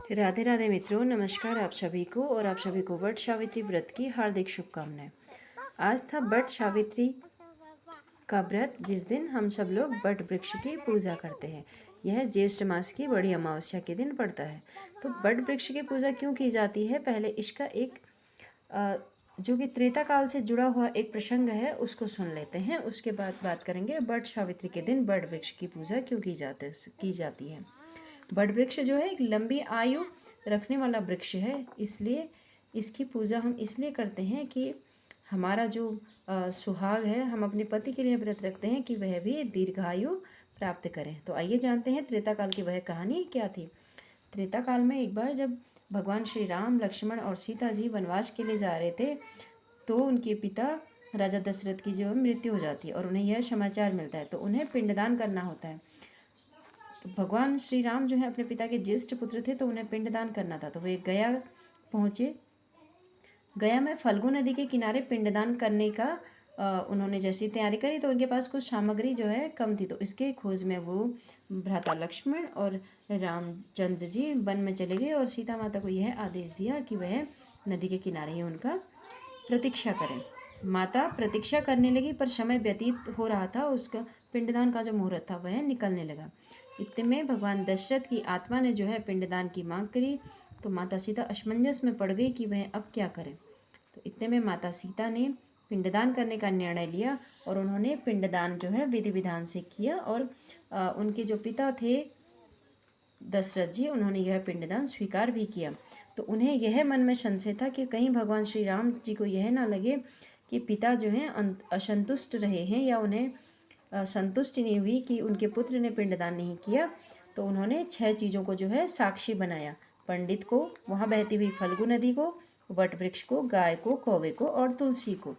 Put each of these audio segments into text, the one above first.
राधे राधे मित्रों, नमस्कार आप सभी को। और आप सभी को वट सावित्री व्रत की हार्दिक शुभकामनाएं। आज था वट सावित्री का व्रत, जिस दिन हम सब लोग वट वृक्ष की पूजा करते हैं। यह ज्येष्ठ मास की बड़ी अमावस्या के दिन पड़ता है। तो वट वृक्ष की पूजा क्यों की जाती है, पहले इसका एक जो कि त्रेता काल से जुड़ा हुआ एक प्रसंग है, उसको सुन लेते हैं। उसके बाद बात करेंगे वट सावित्री के दिन वट वृक्ष की पूजा क्यों की जाती है। वट वृक्ष जो है एक लंबी आयु रखने वाला वृक्ष है, इसलिए इसकी पूजा हम इसलिए करते हैं कि हमारा जो सुहाग है, हम अपने पति के लिए व्रत रखते हैं कि वह भी दीर्घायु प्राप्त करें। तो आइए जानते हैं त्रेता काल की वह कहानी क्या थी। त्रेता काल में एक बार जब भगवान श्री राम, लक्ष्मण और सीता जी वनवास के लिए जा रहे थे, तो उनके पिता राजा दशरथ की जो मृत्यु हो जाती है और उन्हें यह समाचार मिलता है, तो उन्हें पिंडदान करना होता है। तो भगवान श्री राम जो है अपने पिता के ज्येष्ठ पुत्र थे, तो उन्हें पिंडदान करना था। तो वे गया पहुँचे। गया में फल्गु नदी के किनारे पिंडदान करने का उन्होंने जैसी तैयारी करी, तो उनके पास कुछ सामग्री जो है कम थी। तो इसके खोज में वो भ्राता लक्ष्मण और रामचंद्र जी वन में चले गए और सीता माता को यह आदेश दिया कि वह नदी के किनारे ही उनका प्रतीक्षा करें। माता प्रतीक्षा करने लगी, पर समय व्यतीत हो रहा था। उसका पिंडदान का जो मुहूर्त था वह निकलने लगा। इतने में भगवान दशरथ की आत्मा ने जो है पिंडदान की मांग करी। तो माता सीता असमंजस में पड़ गई कि वह अब क्या करें। तो इतने में माता सीता ने पिंडदान करने का निर्णय लिया और उन्होंने पिंडदान जो है विधि विधान से किया। और उनके जो पिता थे दशरथ जी, उन्होंने यह पिंडदान स्वीकार भी किया। तो उन्हें यह मन में संशय था कि कहीं भगवान श्री राम जी को यह ना लगे कि पिता जो हैं असंतुष्ट रहे हैं या उन्हें संतुष्टि नहीं हुई कि उनके पुत्र ने पिंडदान नहीं किया। तो उन्होंने 6 चीज़ों को जो है साक्षी बनाया। पंडित को, वहाँ बहती हुई फल्गु नदी को, वट वृक्ष को, गाय को, कौवे को और तुलसी को।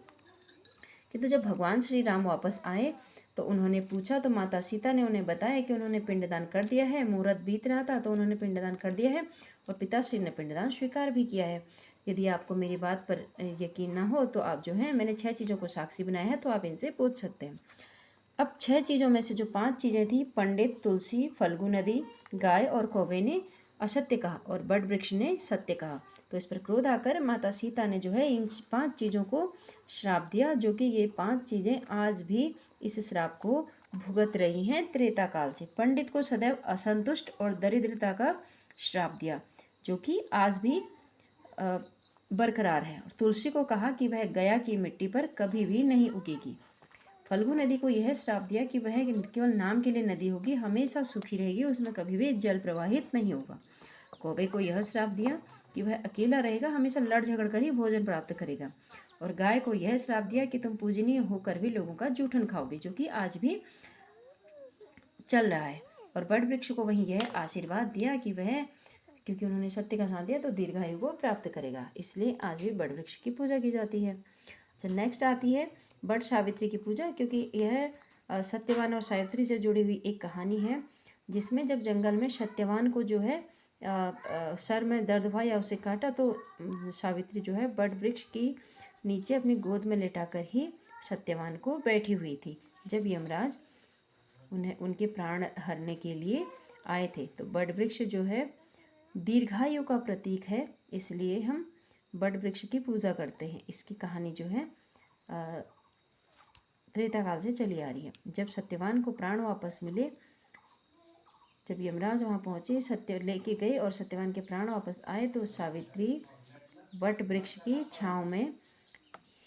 किंतु जब भगवान श्री राम वापस आए तो उन्होंने पूछा, तो माता सीता ने उन्हें बताया कि उन्होंने पिंडदान कर दिया है। मुहूर्त बीत रहा था तो उन्होंने पिंडदान कर दिया है और पिताश्री ने पिंडदान स्वीकार भी किया है। यदि आपको मेरी बात पर यकीन ना हो तो आप जो है, मैंने 6 चीज़ों को साक्षी बनाया है, तो आप इनसे पूछ सकते हैं। अब 6 चीज़ों में से जो 5 चीज़ें थी, पंडित, तुलसी, फल्गु नदी, गाय और कौवे ने असत्य कहा और वट वृक्ष ने सत्य कहा। तो इस पर क्रोध आकर माता सीता ने जो है इन 5 चीज़ों को श्राप दिया, जो कि ये 5 चीज़ें आज भी इस श्राप को भुगत रही हैं त्रेता काल से। पंडित को सदैव असंतुष्ट और दरिद्रता का श्राप दिया, जो कि आज भी बरकरार है। और तुलसी को कहा कि वह गया की मिट्टी पर कभी भी नहीं उगेगी। फल्गु नदी को यह श्राप दिया कि वह केवल नाम के लिए नदी होगी, हमेशा सूखी रहेगी, उसमें कभी भी जल प्रवाहित नहीं होगा। कौवे को यह श्राप दिया कि वह अकेला रहेगा, हमेशा लड़ झगड़ कर ही भोजन प्राप्त करेगा। और गाय को यह श्राप दिया कि तुम पूजनीय होकर भी लोगों का जूठन खाओगे, जो कि आज भी चल रहा है। और वट वृक्ष को वही यह आशीर्वाद दिया कि वह, क्योंकि उन्होंने सत्य का साथ दिया, तो दीर्घायु को प्राप्त करेगा। इसलिए आज भी वट वृक्ष की पूजा की जाती है। अच्छा, नेक्स्ट आती है वट सावित्री की पूजा, क्योंकि यह सत्यवान और सावित्री से जुड़ी हुई एक कहानी है, जिसमें जब जंगल में सत्यवान को जो है सर में दर्द हुआ या उसे काटा, तो सावित्री जो है वट वृक्ष की नीचे अपनी गोद में लेटाकर ही सत्यवान को बैठी हुई थी, जब यमराज उन्हें उनके प्राण हरने के लिए आए थे। तो वट वृक्ष जो है दीर्घायु का प्रतीक है, इसलिए हम वट वृक्ष की पूजा करते हैं। इसकी कहानी जो है त्रेता काल से चली आ रही है। जब सत्यवान को प्राण वापस मिले, जब यमराज वहाँ पहुँचे, सत्य लेके गए और सत्यवान के प्राण वापस आए, तो सावित्री वट वृक्ष की छाँव में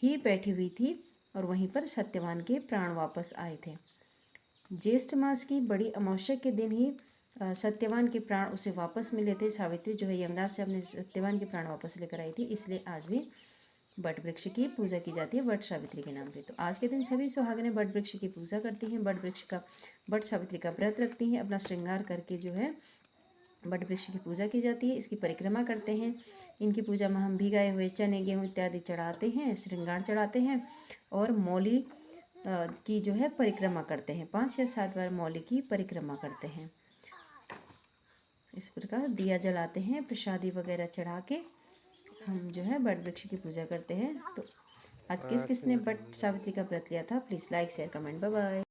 ही बैठी हुई थी और वहीं पर सत्यवान के प्राण वापस आए थे। ज्येष्ठ मास की बड़ी अमावस्या के दिन ही सत्यवान के प्राण उसे वापस मिले थे। सावित्री जो है यमराज से अपने सत्यवान के प्राण वापस लेकर आई थी, इसलिए आज भी वट वृक्ष की पूजा की जाती है वट सावित्री के नाम पे। तो आज के दिन सभी सुहागिनें वट वृक्ष की पूजा करती हैं, वट सावित्री का व्रत रखती हैं, अपना श्रृंगार करके जो है वट वृक्ष की पूजा की जाती है, इसकी परिक्रमा करते हैं। इनकी पूजा में हम भिगाए हुए चने, गेहूँ इत्यादि चढ़ाते हैं, श्रृंगार चढ़ाते हैं और मौली की जो है परिक्रमा करते हैं। 5 या 7 बार मौली की परिक्रमा करते हैं। इस प्रकार दिया जलाते हैं, प्रसादी वगैरह चढ़ा के हम जो है वट वृक्ष की पूजा करते हैं। तो आज किस किस ने वट सावित्री का व्रत लिया था, please like share comment, bye bye.